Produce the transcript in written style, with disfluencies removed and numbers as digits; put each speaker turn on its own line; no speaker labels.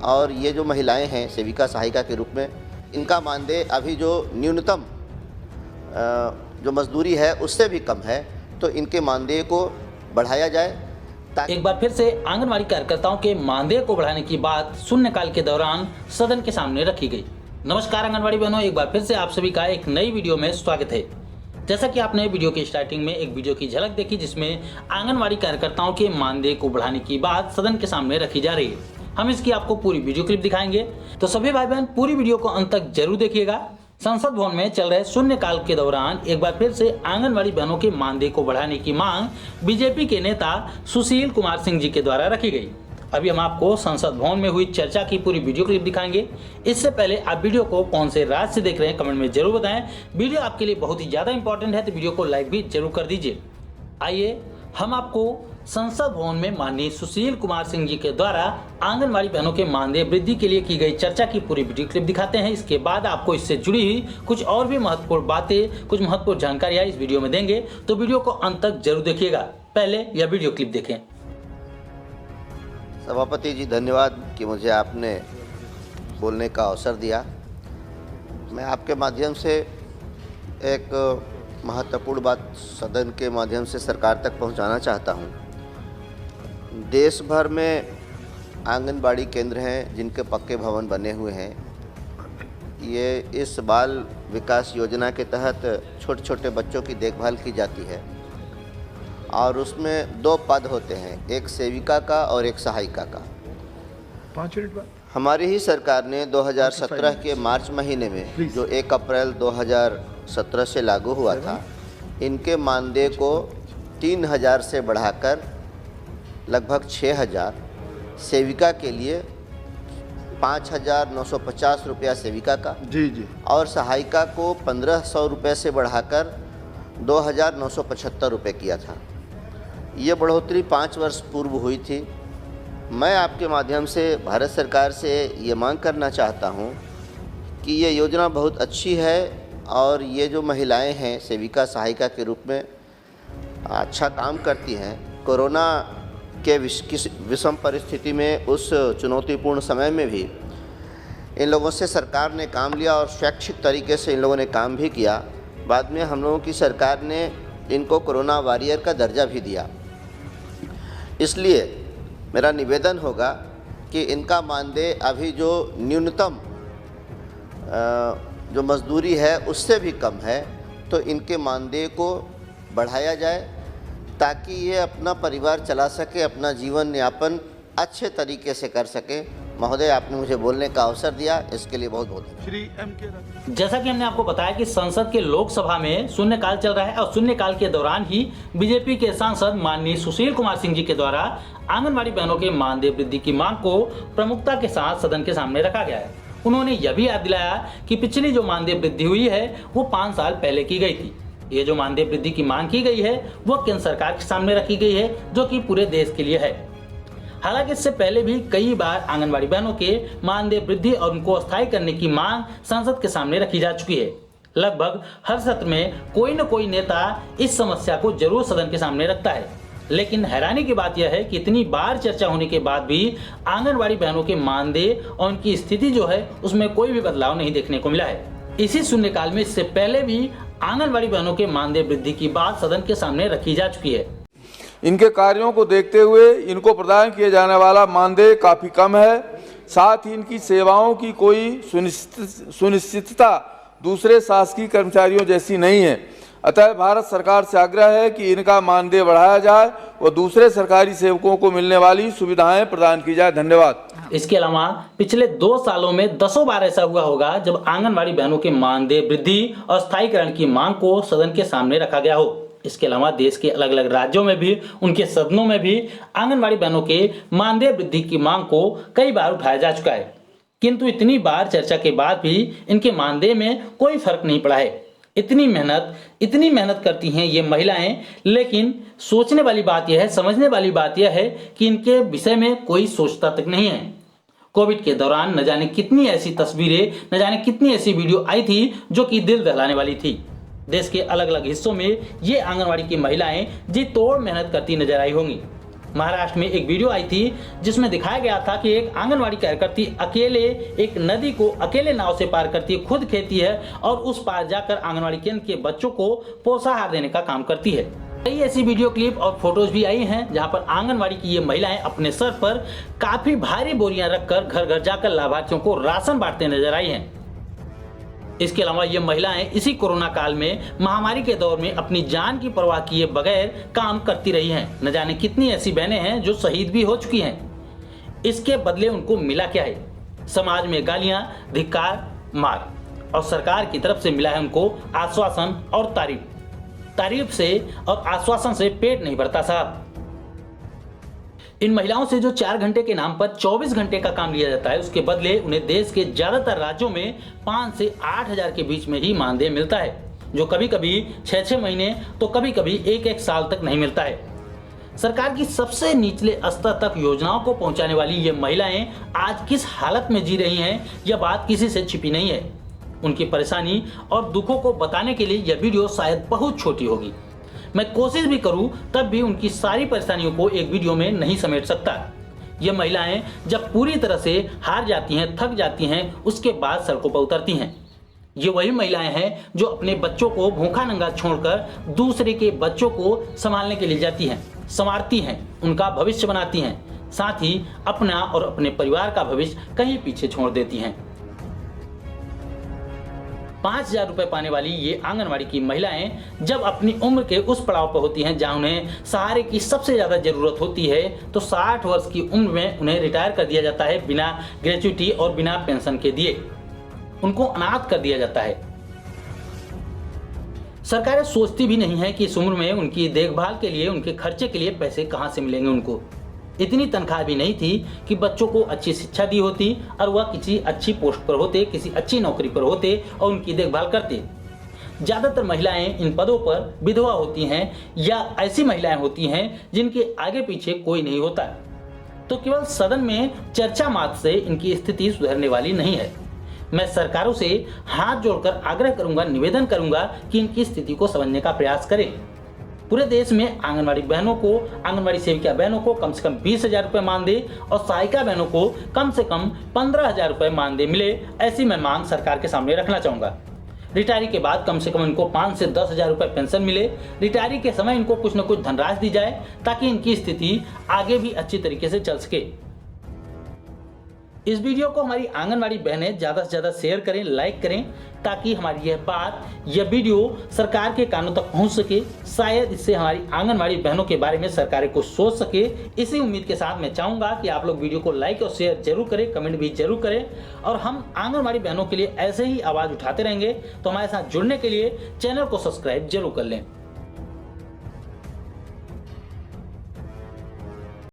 और ये जो महिलाएं हैं सेविका सहायिका के रूप में, इनका मानदेय अभी जो न्यूनतम जो मजदूरी है उससे भी कम है, तो इनके मानदेय को बढ़ाया जाए।
एक बार फिर से आंगनवाड़ी कार्यकर्ताओं के मानदेय को बढ़ाने की बात शून्यकाल के दौरान सदन के सामने रखी गई। नमस्कार आंगनवाड़ी बहनों, एक बार फिर से आप सभी का एक नई वीडियो में स्वागत है। जैसा कि आपने वीडियो की स्टार्टिंग में एक वीडियो की झलक देखी जिसमें आंगनवाड़ी कार्यकर्ताओं के मानदेय को बढ़ाने की बात सदन के सामने रखी जा रही है। हम इसकी आपको पूरी वीडियो क्लिप दिखाएंगे, तो सभी भाई बहन पूरी वीडियो को अंत तक जरूर देखिएगा। संसद भवन में चल रहे शून्यकाल के दौरान एक बार फिर से आंगनवाड़ी बहनों के मानदेय को बढ़ाने की मांग बीजेपी के नेता सुशील कुमार सिंह जी के द्वारा रखी गई। अभी हम आपको संसद भवन में हुई चर्चा की पूरी वीडियो क्लिप दिखाएंगे। इससे पहले आप वीडियो को कौन से राज्य से देख रहे हैं कमेंट में जरूर बताएं। वीडियो आपके लिए बहुत ही ज्यादा इंपॉर्टेंट है, तो वीडियो को लाइक भी जरूर कर दीजिए। आइए हम आपको संसद भवन में माननीय सुशील कुमार सिंह जी के द्वारा आंगनवाड़ी बहनों के मानदेय वृद्धि के लिए की गई चर्चा की पूरी वीडियो क्लिप दिखाते हैं। इसके बाद आपको इससे जुड़ी हुई कुछ और भी महत्वपूर्ण बातें, कुछ महत्वपूर्ण जानकारियां इस वीडियो में देंगे, तो वीडियो को अंत तक जरूर देखिएगा। पहले यह वीडियो क्लिप देखें।
सभापति जी धन्यवाद कि मुझे आपने बोलने का अवसर दिया। मैं आपके माध्यम से एक महत्वपूर्ण बात सदन के माध्यम से सरकार तक पहुंचाना चाहता हूं। देश भर में आंगनबाड़ी केंद्र हैं जिनके पक्के भवन बने हुए हैं। ये इस बाल विकास योजना के तहत छोटे छोटे बच्चों की देखभाल की जाती है और उसमें 2 पद होते हैं, एक सेविका का और एक सहायिका का।
5 मिनट बाद
हमारी ही सरकार ने 2017 के मार्च महीने में जो 1 अप्रैल 2017 से लागू हुआ था, इनके मानदेय को 3000 से बढ़ाकर लगभग 6000, सेविका के लिए 5950 रुपया सेविका का
जी
और सहायिका को 1500 रुपये से बढ़ाकर 2975 रुपये किया था। ये बढ़ोतरी 5 वर्ष पूर्व हुई थी। मैं आपके माध्यम से भारत सरकार से ये मांग करना चाहता हूँ कि ये योजना बहुत अच्छी है और ये जो महिलाएं हैं सेविका सहायिका के रूप में अच्छा काम करती हैं। कोरोना के विषम परिस्थिति में उस चुनौतीपूर्ण समय में भी इन लोगों से सरकार ने काम लिया और स्वैच्छिक तरीके से इन लोगों ने काम भी किया। बाद में हम लोगों की सरकार ने इनको कोरोना वॉरियर का दर्जा भी दिया। इसलिए मेरा निवेदन होगा कि इनका मानदेय अभी जो न्यूनतम जो मजदूरी है उससे भी कम है, तो इनके मानदेय को बढ़ाया जाए ताकि ये अपना परिवार चला सके, अपना जीवन यापन अच्छे तरीके से कर सके। महोदय, आपने मुझे बोलने का अवसर दिया, इसके लिए बहुत बहुत
श्री M.K.
जैसा कि हमने आपको बताया कि संसद के लोकसभा में शून्यकाल चल रहा है और शून्यकाल के दौरान ही बीजेपी के सांसद माननीय सुशील कुमार सिंह जी के द्वारा आंगनवाड़ी बहनों के मानदेय वृद्धि की मांग को प्रमुखता के साथ सदन के सामने रखा गया है। उन्होंने यह भी याद दिलाया कि पिछली जो मानदेय वृद्धि हुई है वो 5 साल पहले की गई थी। ये जो मानदेय वृद्धि की मांग की गई है वो केंद्र सरकार के सामने रखी गई है, जो कि पूरे देश के लिए है। हालांकि इससे पहले भी कई बार आंगनवाड़ी बहनों के मानदेय वृद्धि और उनको अस्थायी करने की मांग संसद के सामने रखी जा चुकी है। लगभग हर सत्र में कोई न कोई नेता इस समस्या को जरूर सदन के सामने रखता है, लेकिन हैरानी की बात यह है कि इतनी बार चर्चा होने के बाद भी आंगनवाड़ी बहनों के मानदेय और उनकी स्थिति जो है उसमें कोई भी बदलाव नहीं देखने को मिला है। इसी शून्यकाल में इससे पहले भी आंगनवाड़ी बहनों के मानदेय वृद्धि की बात सदन के सामने रखी जा चुकी है।
इनके कार्यों को देखते हुए इनको प्रदान किए जाने वाला मानदेय काफ़ी कम है। साथ ही इनकी सेवाओं की कोई सुनिश्चितता दूसरे शासकीय कर्मचारियों जैसी नहीं है। अतः भारत सरकार से आग्रह है कि इनका मानदेय बढ़ाया जाए और दूसरे सरकारी सेवकों को मिलने वाली सुविधाएं प्रदान की जाए। धन्यवाद।
इसके अलावा पिछले 2 सालों में 10 बार ऐसा हुआ होगा जब आंगनवाड़ी बहनों के मानदेय वृद्धि और स्थायीकरण की मांग को सदन के सामने रखा गया हो। इसके अलावा देश के अलग अलग राज्यों में भी उनके सदनों में भी आंगनवाड़ी बहनों के मानदेय वृद्धि की मांग को कई बार उठाया जा चुका है, किंतु इतनी बार चर्चा के बाद भी इनके मानदेय में कोई फर्क नहीं पड़ा है। इतनी मेहनत करती हैं ये महिलाएं, लेकिन सोचने वाली बात यह है, समझने वाली बात यह है कि इनके विषय में कोई सोचता तक नहीं है। कोविड के दौरान न जाने कितनी ऐसी तस्वीरें, न जाने कितनी ऐसी वीडियो आई थी जो कि दिल दहलाने वाली थी। देश के अलग अलग हिस्सों में ये आंगनवाड़ी की महिलाएं जी तोड़ मेहनत करती नजर आई होंगी। महाराष्ट्र में एक वीडियो आई थी जिसमें दिखाया गया था कि एक आंगनवाड़ी कार्यकर्ती अकेले एक नदी को अकेले नाव से पार करती है, खुद खेती है और उस पार जाकर आंगनवाड़ी केंद्र के बच्चों को पोषाहार देने का काम करती है। कई ऐसी वीडियो क्लिप और फोटोज भी आई हैं जहां पर आंगनवाड़ी की ये महिलाएं अपने सर पर काफी भारी बोरियां रखकर घर घर जाकर लाभार्थियों को राशन बांटते नजर आई हैं। इसके अलावा ये महिलाएं इसी कोरोना काल में महामारी के दौर में अपनी जान की परवाह किए बगैर काम करती रही हैं। न जाने कितनी ऐसी बहनें हैं जो शहीद भी हो चुकी हैं। इसके बदले उनको मिला क्या है? समाज में गालियां, धिक्कार, मार और सरकार की तरफ से मिला है उनको आश्वासन और तारीफ से और आश्वासन से पेट नहीं भरता साहब। इन महिलाओं से जो 4 घंटे के नाम पर 24 घंटे का काम लिया जाता है, उसके बदले उन्हें देश के ज्यादातर राज्यों में 5 से 8 हजार के बीच में ही मानदेय मिलता है, जो कभी कभी 6-6 महीने तो कभी कभी 1-1 साल तक नहीं मिलता है। सरकार की सबसे निचले स्तर तक योजनाओं को पहुंचाने वाली ये महिलाएं आज किस हालत में जी रही हैं, यह बात किसी से छिपी नहीं है। उनकी परेशानी और दुखों को बताने के लिए यह वीडियो शायद बहुत छोटी होगी। मैं कोशिश भी करूं तब भी उनकी सारी परेशानियों को एक वीडियो में नहीं समेट सकता। ये महिलाएं जब पूरी तरह से हार जाती हैं, थक जाती हैं, उसके बाद सड़कों पर उतरती हैं। ये वही महिलाएं हैं जो अपने बच्चों को भूखा नंगा छोड़कर दूसरे के बच्चों को संभालने के लिए जाती हैं, संवारती हैं, उनका भविष्य बनाती हैं, साथ ही अपना और अपने परिवार का भविष्य कहीं पीछे छोड़ देती हैं। 5,000 रुपए पाने वाली ये आंगनवाड़ी की महिलाएं जब अपनी उम्र के उस पड़ाव पर होती हैं जहां उन्हें सहारे की सबसे ज्यादा जरूरत होती है, तो 60 वर्ष की उम्र में उन्हें रिटायर कर दिया जाता है बिना ग्रेच्युटी और बिना पेंशन के दिए। उनको अनाथ कर दिया जाता है। सरकारें सोचती भी नहीं है कि इस उम्र में उनकी देखभाल के लिए, उनके खर्चे के लिए पैसे कहां से मिलेंगे। उनको इतनी तनख्वाह भी नहीं थी कि बच्चों को अच्छी शिक्षा दी होती और वह किसी अच्छी पोस्ट पर होते, किसी अच्छी नौकरी पर होते और उनकी देखभाल करते। ज्यादातर महिलाएं इन पदों पर विधवा होती हैं या ऐसी महिलाएं होती हैं जिनके आगे पीछे कोई नहीं होता, तो केवल सदन में चर्चा मात्र से इनकी स्थिति सुधरने वाली नहीं है। मैं सरकारों से हाथ जोड़कर आग्रह करूंगा, निवेदन करूंगा कि इनकी स्थिति को समझने का प्रयास करें। पूरे देश में आंगनवाड़ी बहनों को, आंगनवाड़ी सेविका बहनों को कम से कम 20,000 रुपए मानदेय और सहायिका बहनों को कम से कम 15,000 रुपए मानदेय मिले, ऐसी मैं मांग सरकार के सामने रखना चाहूंगा। रिटायरी के बाद कम से कम इनको 5 से 10,000 रुपए पेंशन मिले। रिटायरी के समय इनको कुछ न कुछ धनराशि दी जाए ताकि इनकी स्थिति आगे भी अच्छी तरीके से चल सके। इस वीडियो को हमारी आंगनवाड़ी बहनें ज्यादा से ज्यादा शेयर करें, लाइक करें, ताकि हमारी यह वीडियो सरकार के कानों तक पहुंच सके। शायद इससे हमारी आंगनवाड़ी बहनों के बारे में सरकारें कुछ सोच सके। इसी उम्मीद के साथ मैं चाहूंगा कि आप लोग वीडियो को लाइक और शेयर जरूर करें, कमेंट भी जरूर करें और हम आंगनवाड़ी बहनों के लिए ऐसे ही आवाज उठाते रहेंगे। तो हमारे साथ जुड़ने के लिए चैनल को सब्सक्राइब जरूर कर लें।